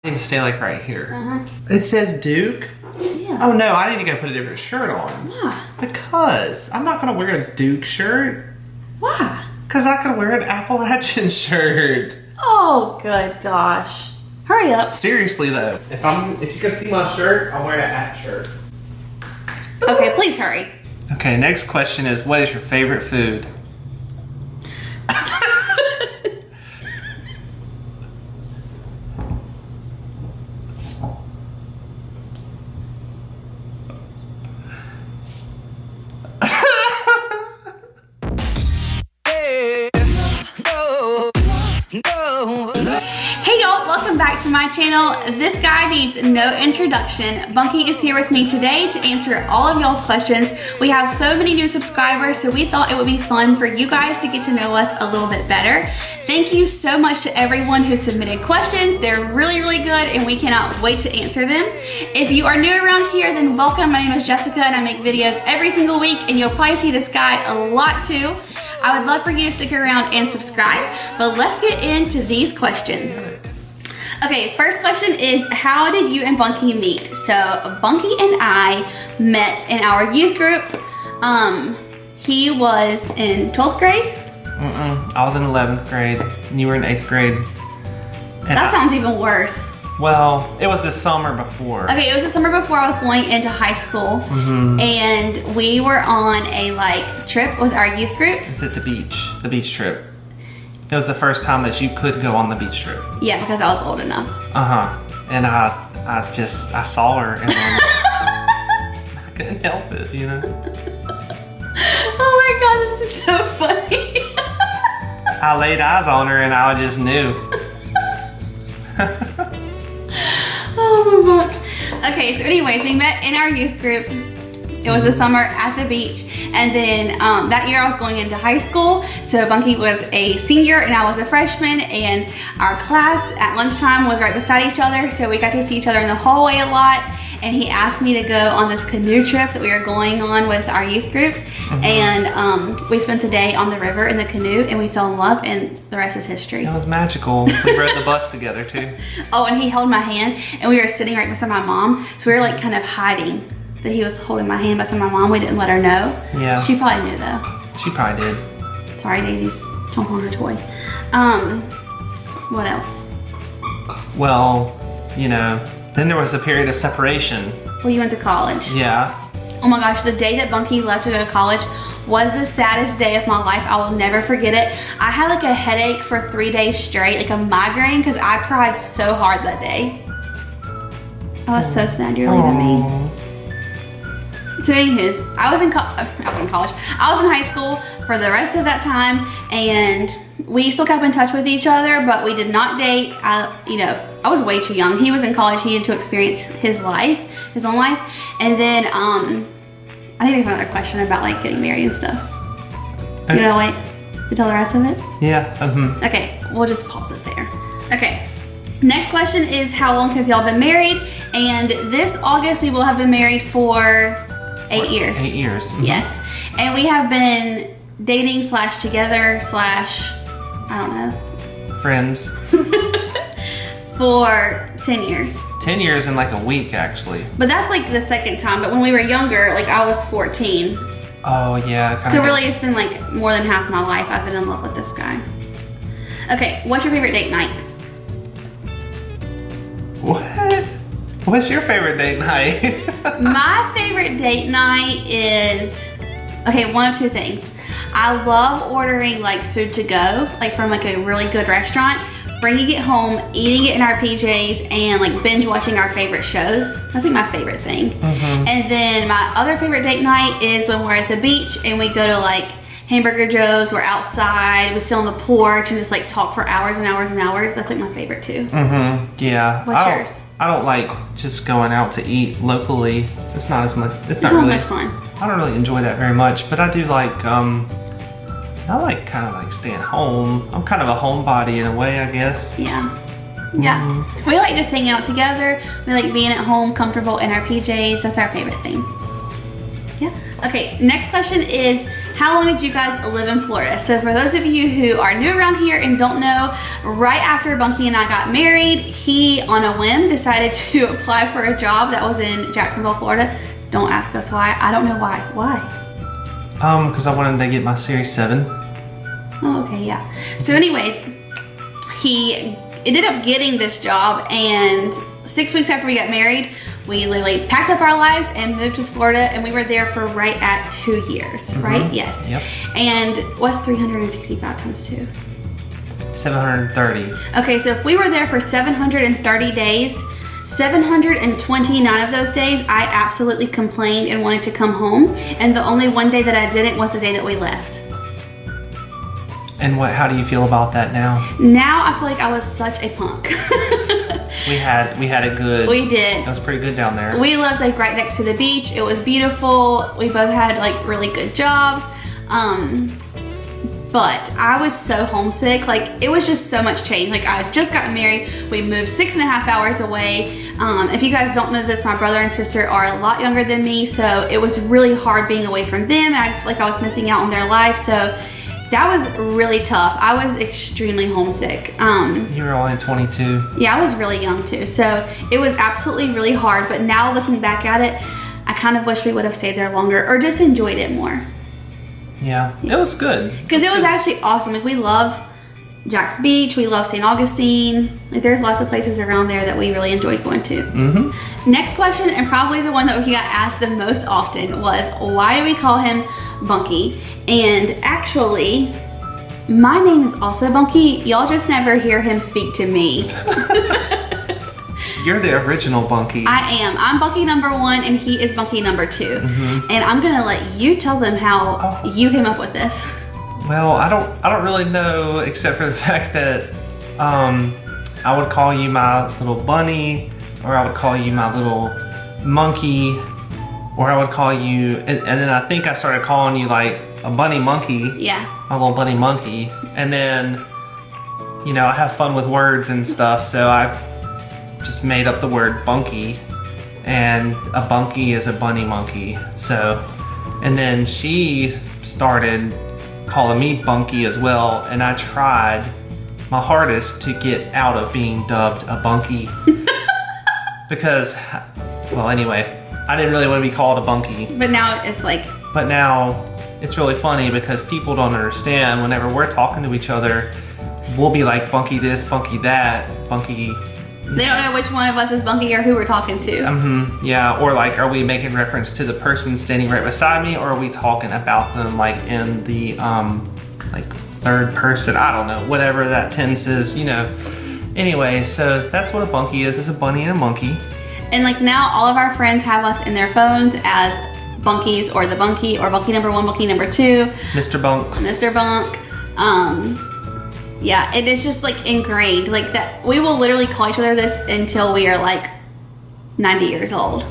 I need to stay like right here. It says Duke? Yeah. Oh no, I need to go put a different shirt on. Why? Because I'm not going to wear a Duke shirt. Why? Because I could wear an Appalachian shirt. Oh, good gosh. Hurry up. Seriously though, if you can see my shirt, I'm wearing a hat shirt. Okay, please hurry. Okay, next question is, what is your favorite food? Hey y'all, welcome back to my channel. This guy needs no introduction. Bunky is here with me today to answer all of y'all's questions. We have so many new subscribers, so we thought it would be fun for you guys to get to know us a little bit better. Thank you so much to everyone who submitted questions. They're really, really good and we cannot wait to answer them. If you are new around here, then welcome. My name is Jessica and I make videos every single week and you'll probably see this guy a lot too. I would love for you to stick around and subscribe, but let's get into these questions. Okay, first question is, how did you and Bunky meet? So Bunky and I met in our youth group. He was in 12th grade. I was in 11th grade, and you were in 8th grade. And That sounds even worse. Well, it was the summer before. Okay, it was the summer before I was going into high school, and we were on a trip with our youth group. It's at the beach trip. It was the first time that you could go on the beach trip. Yeah, because I was old enough. And I saw her, and then I couldn't help it, you know. Oh my god, this is so funny. I laid eyes on her, and I just knew. Oh my book. Okay, so anyways, we met in our youth group. It was the summer at the beach, and then that year I was going into high school, so Bunky was a senior and I was a freshman, and our class at lunchtime was right beside each other, so we got to see each other in the hallway a lot, and he asked me to go on this canoe trip that we were going on with our youth group, and we spent the day on the river in the canoe, and we fell in love, and the rest is history. It was magical. We rode the bus together too. Oh, and he held my hand, and we were sitting right beside my mom, so we were kind of hiding that he was holding my hand beside my mom. We didn't let her know. Yeah. She probably knew though. She probably did. Sorry, Daisy's chomping on her toy. What else? Well, then there was a period of separation. Well, you went to college. Yeah. Oh my gosh, the day that Bunky left to go to college was the saddest day of my life. I will never forget it. I had a headache for 3 days straight, a migraine, because I cried so hard that day. I was so sad you're leaving me. So anyways, I was in college. I was in high school for the rest of that time, and we still kept in touch with each other, but we did not date. I was way too young. He was in college. He needed to experience his own life. And then I think there's another question about getting married and stuff. You know what? To tell the rest of it? Yeah. Okay, we'll just pause it there. Okay. Next question is, how long have y'all been married? And this August we will have been married for 8 years. 8 years. Yes. And we have been dating / together / I don't know. Friends. For 10 years. 10 years in a week, actually. But that's the second time. But when we were younger, I was 14. Oh, yeah. So really it's been more than half my life I've been in love with this guy. Okay, what's your favorite date night? What? What's your favorite date night? My favorite date night is, one of two things. I love ordering food to go, from a really good restaurant, bringing it home, eating it in our PJs, and binge watching our favorite shows. That's my favorite thing. And then my other favorite date night is when we're at the beach and we go to Hamburger Joe's, we're outside, we sit on the porch and just talk for hours and hours and hours. That's my favorite too. Yeah. What's yours? I don't like just going out to eat locally. It's not as much. It's not really much fun. I don't really enjoy that very much, but I do I kind of staying home. I'm kind of a homebody in a way, I guess. Yeah. Yeah. We just hanging out together. We being at home, comfortable in our PJs. That's our favorite thing. Yeah. Okay, next question is, how long did you guys live in Florida? So for those of you who are new around here and don't know, right after Bunkie and I got married, he, on a whim, decided to apply for a job that was in Jacksonville, Florida. Don't ask us why. I don't know why. Why? Because I wanted to get my Series 7. Oh, okay, yeah. So anyways, he ended up getting this job, and 6 weeks after we got married, we literally packed up our lives and moved to Florida, and we were there for right at 2 years, right? Yes. Yep. And what's 365 times 2? 730. Okay, so if we were there for 730 days, 729 of those days, I absolutely complained and wanted to come home, and the only one day that I didn't was the day that we left. And how do you feel about that now? Now I feel like I was such a punk. We had it good. We did. It was pretty good down there. We lived like right next to the beach. It was beautiful. We both had like really good jobs. But I was so homesick. Like, it was just so much change. Like, I just got married. We moved 6.5 hours away. If you guys don't know this, my brother and sister are a lot younger than me, so it was really hard being away from them, and I just feel like I was missing out on their life. So that was really tough. I was extremely homesick. You were only 22. Yeah, I was really young too. So it was absolutely really hard. But now looking back at it, I kind of wish we would have stayed there longer or just enjoyed it more. Yeah, it was good. Because it was actually awesome. Like, we love Jack's Beach. We love St. Augustine. Like, there's lots of places around there that we really enjoyed going to. Mm-hmm. Next question, and probably the one that we got asked the most often, was why do we call him Bunkie? And actually, my name is also Bunkie. Y'all just never hear him speak to me. You're the original Bunkie. I am. I'm Bunkie number 1, and he is Bunkie number 2. Mm-hmm. And I'm gonna let you tell them how you came up with this. Well, I don't really know, except for the fact that I would call you my little bunny, or I would call you my little monkey, or I would call you, and then I think I started calling you like a bunny monkey. Yeah. My little bunny monkey. And then, you know, I have fun with words and stuff, so I just made up the word bunkie, and a bunkie is a bunny monkey. So, and then she started calling me Bunkie as well, and I tried my hardest to get out of being dubbed a bunkie. Because, well, anyway, I didn't really want to be called a bunkie. But now it's like... But now it's really funny because people don't understand. Whenever we're talking to each other, we'll be like Bunkie this, Bunkie that, Bunkie... They don't know which one of us is Bunkie or who we're talking to. Mm-hmm. Yeah, or like, are we making reference to the person standing right beside me, or are we talking about them like in the like third person? I don't know, whatever that tense is, you know. Anyway, so that's what a bunkie is a bunny and a monkey. And like now all of our friends have us in their phones as Bunkies or the Bunkie or Bunkie number 1, Bunkie number 2. Mr. Bunks. Mr. Bunk. Yeah, it is just like ingrained. Like that, we will literally call each other this until we are like 90 years old.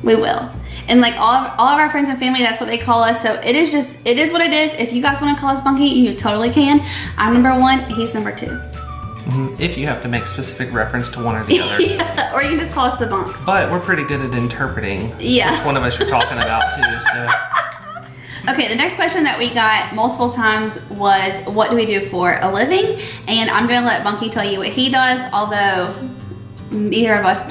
We will. And like all of our friends and family, that's what they call us. So it is what it is. If you guys want to call us Bunkie, you totally can. I'm number 1, he's number 2. Mm-hmm. If you have to make specific reference to one or the other. Yeah, or you can just call us the Bunks. But we're pretty good at interpreting which one of us you're talking about too. So. Okay, the next question that we got multiple times was, what do we do for a living? And I'm gonna let Bunkie tell you what he does, although neither of us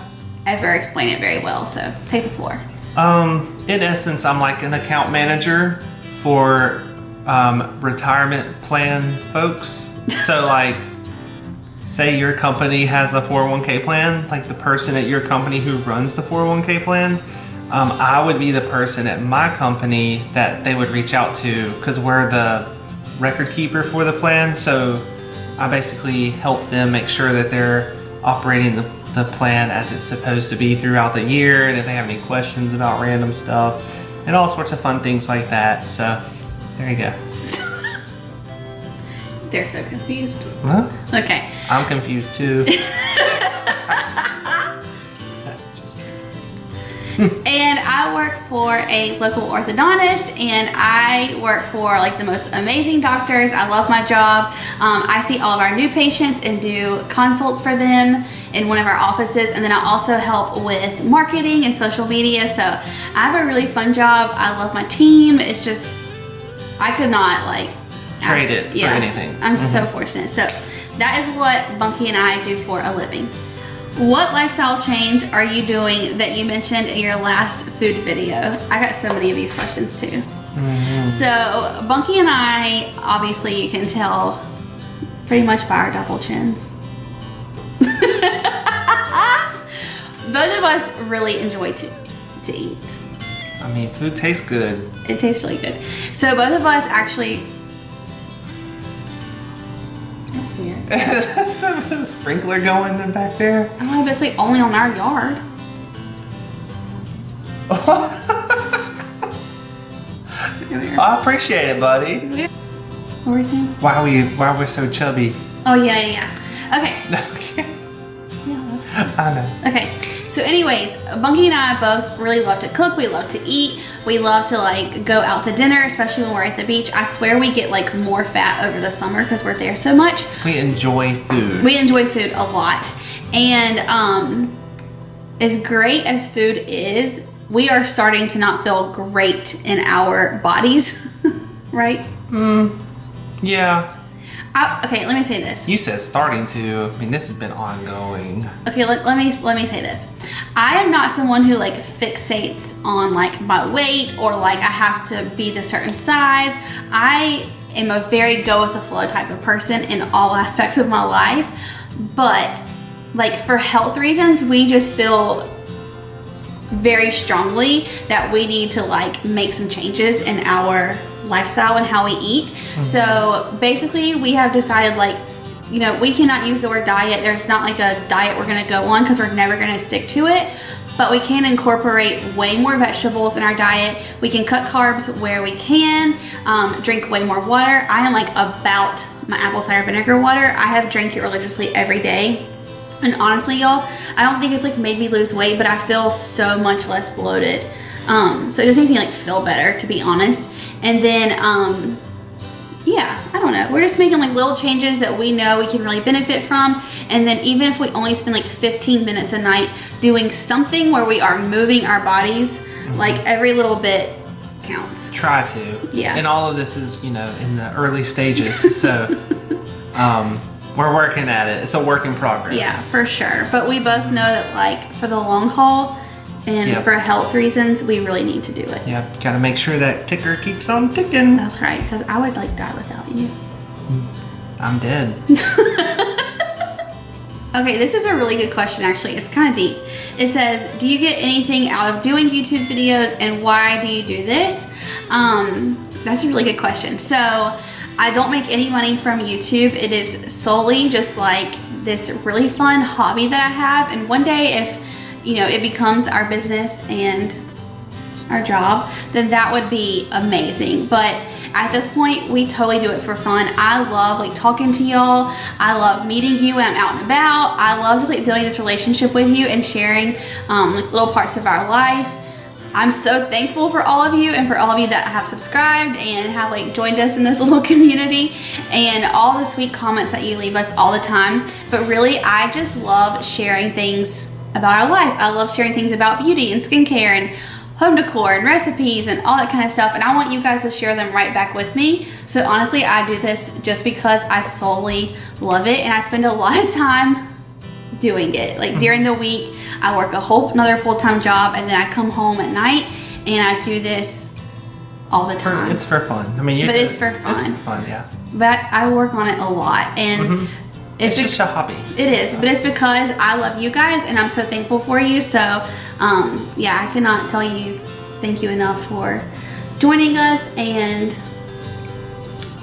ever explain it very well, so take the floor. In essence, I'm like an account manager for retirement plan folks. So like, say your company has a 401k plan, like the person at your company who runs the 401k plan, I would be the person at my company that they would reach out to, because we're the record keeper for the plan. So I basically help them make sure that they're operating the plan as it's supposed to be throughout the year, and if they have any questions about random stuff and all sorts of fun things like that. So there you go. They're so confused. Huh? Okay. I'm confused too. And I I work for a local orthodontist, and I work for like the most amazing doctors. I love my job. I see all of our new patients and do consults for them in one of our offices, and then I also help with marketing and social media. So I have a really fun job. I love my team. It's just, I could not like trade it for anything. I'm so fortunate. So that is what Bunky and I do for a living. What lifestyle change are you doing that you mentioned in your last food video? I got so many of these questions too. So Bunky and I, obviously you can tell pretty much by our double chins. Both of us really enjoy to eat. I mean, food tastes good. It tastes really good. So both of us actually... That's weird. Is there a sprinkler going in back there? Oh, but it's like only on our yard. I appreciate it, buddy. What were you saying? Why we're so chubby. Oh, yeah. Okay. Okay. Yeah, that's good. I know. Okay. So anyways, Bunky and I both really love to cook. We love to eat. We love to like go out to dinner, especially when we're at the beach. I swear we get like more fat over the summer because we're there so much. We enjoy food. We enjoy food a lot. And as great as food is, we are starting to not feel great in our bodies, right? Yeah. Okay, let me say this. You said starting to. I mean, this has been ongoing. Okay, let me say this. I am not someone who like fixates on like my weight or like I have to be the certain size. I am a very go with the flow type of person in all aspects of my life. But like for health reasons, we just feel very strongly that we need to like make some changes in our lifestyle and how we eat. So basically we have decided like, you know, we cannot use the word diet. There's not like a diet we're gonna go on because we're never gonna stick to it, but we can incorporate way more vegetables in our diet. We can cut carbs where we can, drink way more water. I am like about my apple cider vinegar water. I have drank it religiously every day. And honestly, y'all, I don't think it's like made me lose weight, but I feel so much less bloated. So it just makes me like feel better, to be honest. And then, yeah, I don't know. We're just making like little changes that we know we can really benefit from. And then even if we only spend like 15 minutes a night doing something where we are moving our bodies, like every little bit counts. Try to. Yeah. And all of this is, you know, in the early stages. So, we're working at it. It's a work in progress. Yeah, for sure. But we both know that like for the long haul and for health reasons, we really need to do it. Yeah, gotta make sure that ticker keeps on ticking. That's right, because I would like die without you. I'm dead. Okay, this is a really good question actually. It's kind of deep. It says, do you get anything out of doing YouTube videos and why do you do this? That's a really good question. So I don't make any money from YouTube. It is solely just like this really fun hobby that I have. And one day if, you know, it becomes our business and our job, then that would be amazing. But at this point, we totally do it for fun. I love like talking to y'all. I love meeting you when I'm out and about. I love just like building this relationship with you and sharing like little parts of our life. I'm so thankful for all of you and for all of you that have subscribed and have like joined us in this little community and all the sweet comments that you leave us all the time. But really, I just love sharing things about our life. I love sharing things about beauty and skincare and home decor and recipes and all that kind of stuff. And I want you guys to share them right back with me. So honestly, I do this just because I solely love it and I spend a lot of time doing it. Like during the week, I work another full-time job and then I come home at night and I do this all the time. It's for fun. I mean, but it's for fun. It's for fun, yeah. But I work on it a lot and it's just a hobby. It is, but it's because I love you guys and I'm so thankful for you. So yeah, I cannot tell you thank you enough for joining us and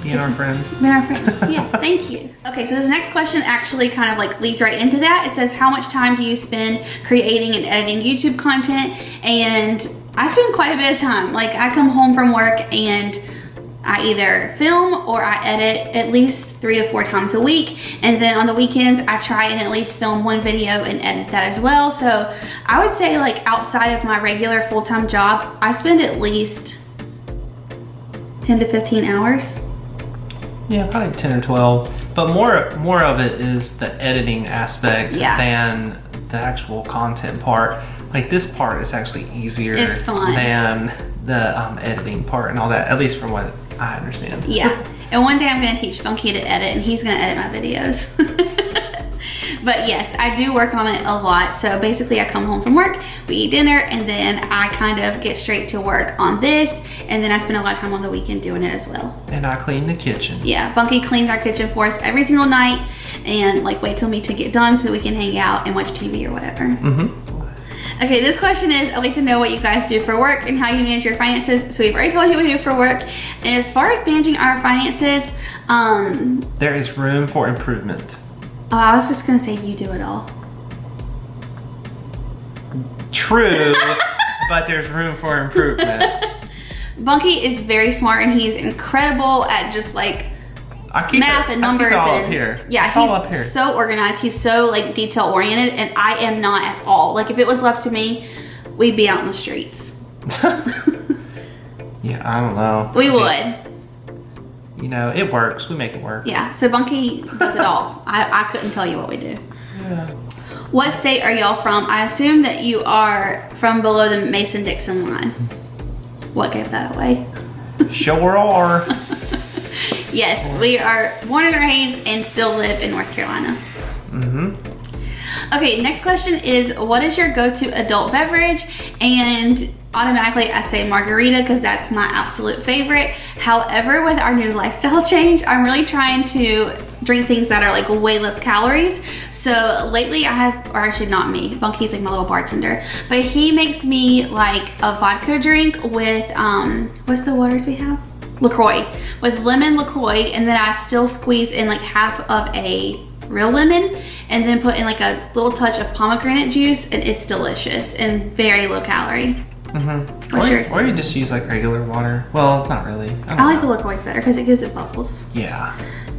being our friends. Being our friends, yeah, thank you. Okay, so this next question actually kind of like leads right into that. It says, how much time do you spend creating and editing YouTube content? And I spend quite a bit of time. Like I come home from work and I either film or I edit at least 3 to 4 times a week. And then on the weekends, I try and at least film 1 video and edit that as well. So I would say like outside of my regular full-time job, I spend at least 10 to 15 hours. Yeah, probably 10 or 12. But more of it is the editing aspect than the actual content part. Like this part is actually easier than the editing part and all that, at least from what I understand. Yeah. And one day I'm going to teach Bunkie to edit, and he's going to edit my videos. But yes, I do work on it a lot. So basically I come home from work, we eat dinner, and then I kind of get straight to work on this. And then I spend a lot of time on the weekend doing it as well. And I clean the kitchen. Yeah, Bunkie cleans our kitchen for us every single night and like wait till me to get done so that we can hang out and watch TV or whatever. Mm-hmm. Okay, this question is, I'd like to know what you guys do for work and how you manage your finances. So we've already told you what we do for work. And as far as managing our finances, there is room for improvement. Oh, I was just gonna say you do it all. True, but there's room for improvement. Bunkie is very smart and he's incredible at just like math and numbers up here. Yeah, he's so organized. He's so like detail oriented, and I am not at all. Like if it was left to me, we'd be out in the streets. Yeah, I don't know. We would. You know, it works. We make it work. Yeah, so Bunkie does it all. I couldn't tell you what we do. Yeah. What state are y'all from? I assume that you are from below the Mason-Dixon line. What gave that away? Sure are. Yes, we are born and raised and still live in North Carolina. Mm-hmm. Okay, next question is, what is your go-to adult beverage? And automatically I say margarita because that's my absolute favorite. However, with our new lifestyle change, I'm really trying to drink things that are like way less calories. So lately I have, or actually not me, Bunkie's like my little bartender, but he makes me like a vodka drink with, what's the waters we have? LaCroix, with lemon LaCroix, and then I still squeeze in like half of a real lemon and then put in like a little touch of pomegranate juice, and it's delicious and very low calorie. Mm-hmm. What's yours? Or you just use like regular water. Well, not really. I like the LaCroix better because it gives it bubbles. Yeah.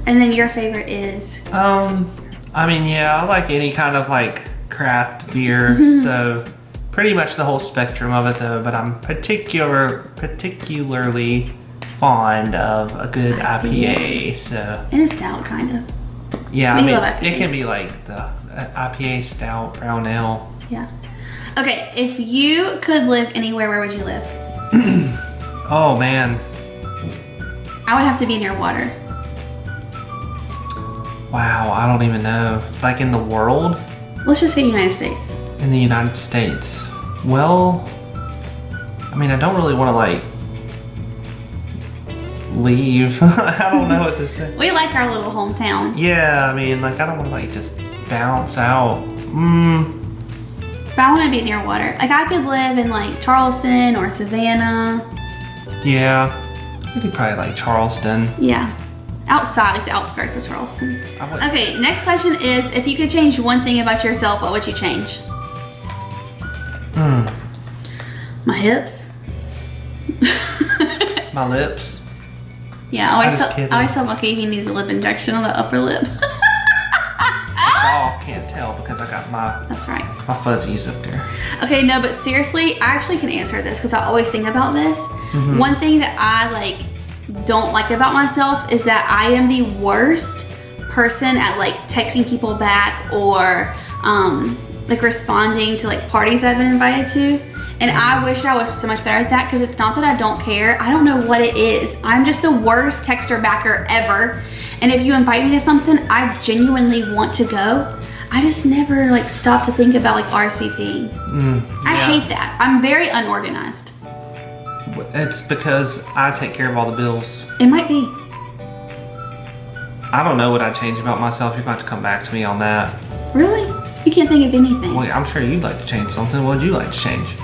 And then your favorite is? I mean, yeah, I like any kind of like craft beer. Mm-hmm. So pretty much the whole spectrum of it though, but I'm particularly fond of a good IPA. So. And a stout, kind of. Yeah, I mean, it can be like the IPA, stout, brown ale. Yeah. Okay, if you could live anywhere, where would you live? Oh man. I would have to be near water. Wow, I don't even know. Like in the world? Let's just say United States. In the United States. Well, I mean, I don't really want to like leave. I don't know what to say. We like our little hometown. Yeah, I mean, like I don't want to like just bounce out. But I want to be near water. Like I could live in like Charleston or Savannah. Yeah, maybe probably like Charleston. Yeah, outside, like the outskirts of Charleston. Okay, next question is, if you could change one thing about yourself, what would you change? My hips. My lips. Yeah, I always tell Bunkey he needs a lip injection on the upper lip. Y'all can't tell because I got That's right. my fuzzies up there. Okay, no, but seriously, I actually can answer this because I always think about this. Mm-hmm. One thing that I like don't like about myself is that I am the worst person at like texting people back or like responding to like parties I've been invited to. And I wish I was so much better at that because it's not that I don't care. I don't know what it is. I'm just the worst texter backer ever. And if you invite me to something, I genuinely want to go. I just never like stop to think about like RSVPing. I hate that. I'm very unorganized. It's because I take care of all the bills. It might be. I don't know what I'd change about myself. You're going to have to come back to me on that. Really? You can't think of anything. Well, I'm sure you'd like to change something. What would you like to change?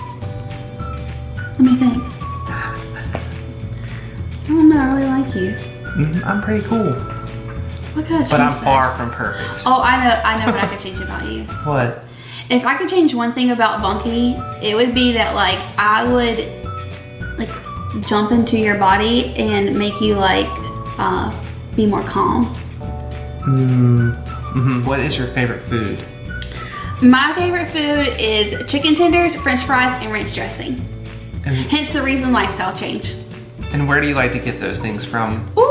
Let me think. I don't know. I really like you. I'm pretty cool. What kind of change? But I'm far from perfect. Oh, I know what I could change about you. What? If I could change one thing about Bunkie, it would be that like I would like jump into your body and make you like be more calm. What is your favorite food? My favorite food is chicken tenders, french fries, and ranch dressing. And, Hence the reason lifestyle change. and where do you like to get those things from? Ooh!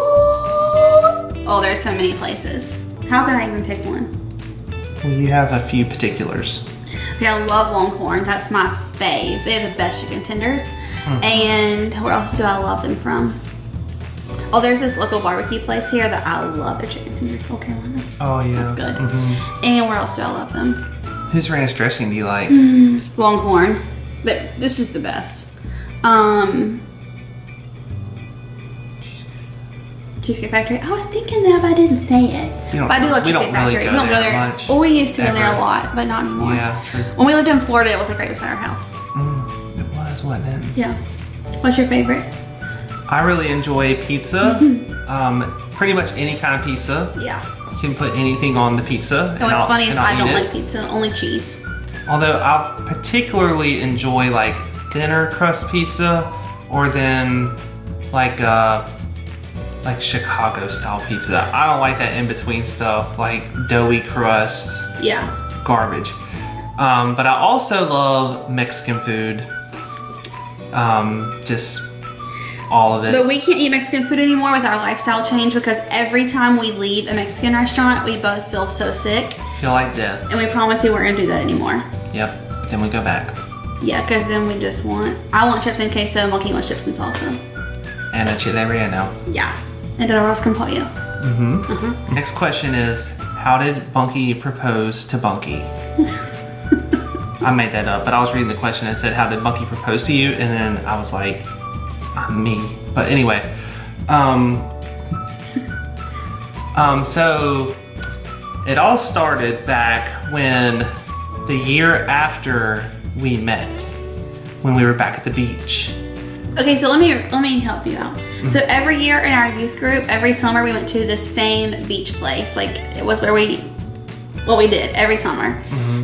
Oh, there's so many places. How can I even pick one? Well, you have a few particulars. Okay, I love Longhorn. That's my fave. They have the best chicken tenders. And where else do I love them from? Oh, there's this local barbecue place here that I love their chicken tenders. North Carolina. Oh, yeah. That's good. And where else do I love them? Whose ranch dressing do you like? Longhorn. This is the best. Cheesecake Factory. I was thinking that, but I didn't say it. But I do love Cheesecake Factory. Really We don't go there. much, Well, we used to go there ever. a lot, but not anymore. Yeah, true. When we lived in Florida, it was like right beside our house. It was, wasn't it? Yeah. What's your favorite? I really enjoy pizza. Pretty much any kind of pizza. Yeah. You can put anything on the pizza. And what's funny is I don't like pizza, only cheese. Although I particularly enjoy like thinner crust pizza, or then like Chicago style pizza. I don't like that in between stuff like doughy crust, Yeah. garbage. But I also love Mexican food. Just all of it. But we can't eat Mexican food anymore with our lifestyle change because every time we leave a Mexican restaurant, we both feel so sick. Feel like death. And we promise we weren't going to do that anymore. Yep. Then we go back. Yeah, because then we just I want chips and queso, and Bunkie wants chips and salsa. And a chile relleno. Yeah. And el arroz con pollo. Next question is, how did Bunkie propose to Bunkie? I made that up, but I was reading the question and it said, how did Bunkie propose to you? And then I was like, I'm me. But anyway, so it all started back when the year after we met, when we were back at the beach. Okay, so let me help you out. So every year in our youth group, every summer we went to the same beach place. Like it was what we did every summer.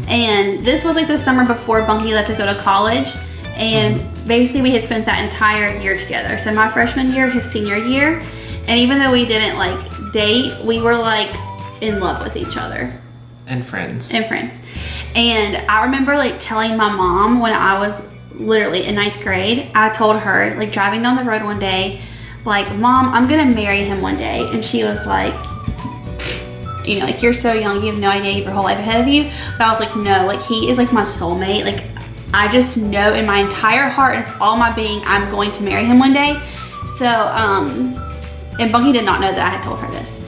And this was like the summer before Bunkie left to go to college. And basically we had spent that entire year together. So my freshman year, his senior year. And even though we didn't like date, we were like in love with each other. And friends. And I remember like telling my mom when I was literally in 9th grade, I told her, like driving down the road one day, like, Mom, I'm gonna marry him one day. And she was like, you know, like, you're so young, you have no idea, you have your whole life ahead of you. But I was like, no, like, he is like my soulmate. Like, I just know in my entire heart and all my being, I'm going to marry him one day. So, and Bunkie did not know that I had told her this.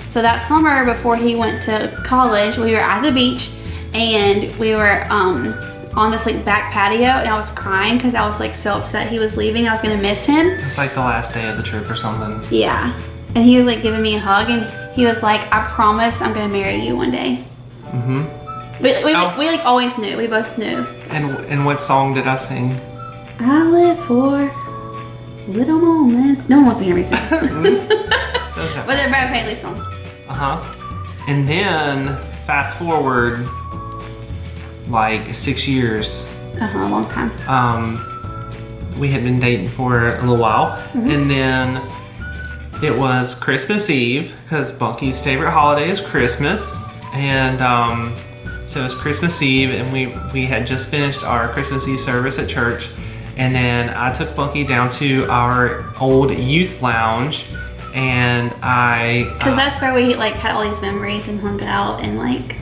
So that summer before he went to college, we were at the beach and we were on this like back patio, and I was crying because I was like so upset he was leaving. I was gonna miss him. It's like the last day of the trip or something. Yeah. And he was like giving me a hug, and he was like, I promise I'm gonna marry you one day. We like always knew. We both knew. And what song did I sing? I live for little moments. No one wants to hear me sing. But they're Brad Paisley song. And then fast forward like 6 years. A long time. We had been dating for a little while, and then it was Christmas Eve because Bunkie's favorite holiday is Christmas, and so it was Christmas Eve, and we had just finished our Christmas Eve service at church, and then I took Bunkie down to our old youth lounge, and because that's where we like had all these memories and hung out and like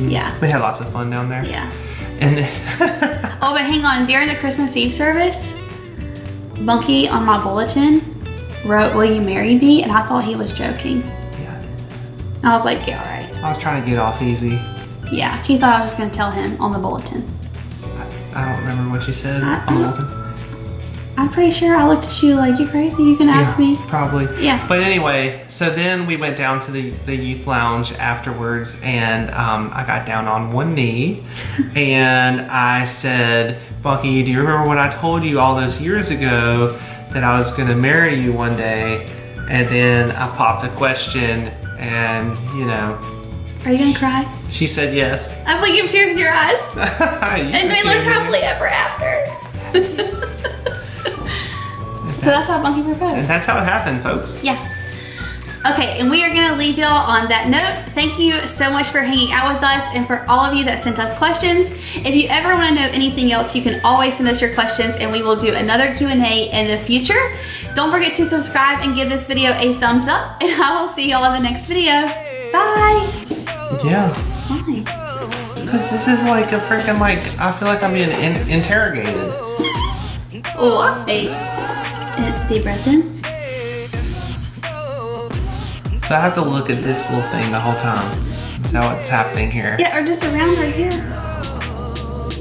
yeah, we had lots of fun down there. Yeah. And oh, but hang on, during the Christmas Eve service, Bunkie on my bulletin wrote, "Will you marry me?" And I thought he was joking. Yeah. And I was like, yeah, all right. I was trying to get off easy. Yeah, he thought I was just gonna tell him on the bulletin. I don't remember what you said on the bulletin. I'm pretty sure I looked at you like, you crazy, you can ask me. Probably. Yeah. But anyway, so then we went down to the youth lounge afterwards, and I got down on one knee and I said, Bunkie, do you remember what I told you all those years ago that I was gonna marry you one day? And then I popped the question, and you know. Are you gonna cry? She said yes. I'm like, you have tears in your eyes. And we lived happily ever after. So that's how Bunkie And proposed. that's how it happened, folks. Yeah. Okay, and we are gonna leave y'all on that note. Thank you so much for hanging out with us and for all of you that sent us questions. If you ever wanna know anything else, you can always send us your questions and we will do another Q&A in the future. Don't forget to subscribe and give this video a thumbs up, and I will see y'all in the next video. Bye. Yeah. Why? Because this is like a freaking I feel like I'm being interrogated. Why? Deep breath in. So I have to look at this little thing the whole time. Is that what's happening here? Yeah, or just around right here.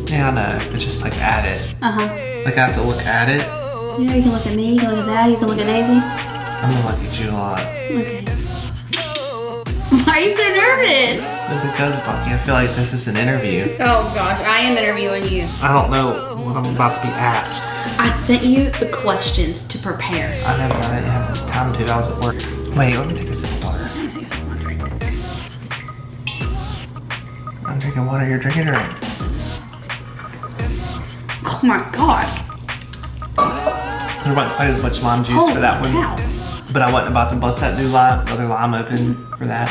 Yeah, I know. But just like at it. Uh-huh. Like I have to look at it. Yeah, you can look at me, you can look at that, you can look at Daisy. I'm gonna look at you a lot. Okay. Why are you so nervous? Because, Bunkie, I feel like this is an interview. Oh gosh, I am interviewing you. I don't know what I'm about to be asked. I sent you the questions to prepare. I didn't have time to. I was at work. Wait, let me take a sip of water. I'm drinking water. You're drinking or? Oh my god. There wasn't quite as much lime juice for that one. Cow. But I wasn't about to bust that new other lime open for that.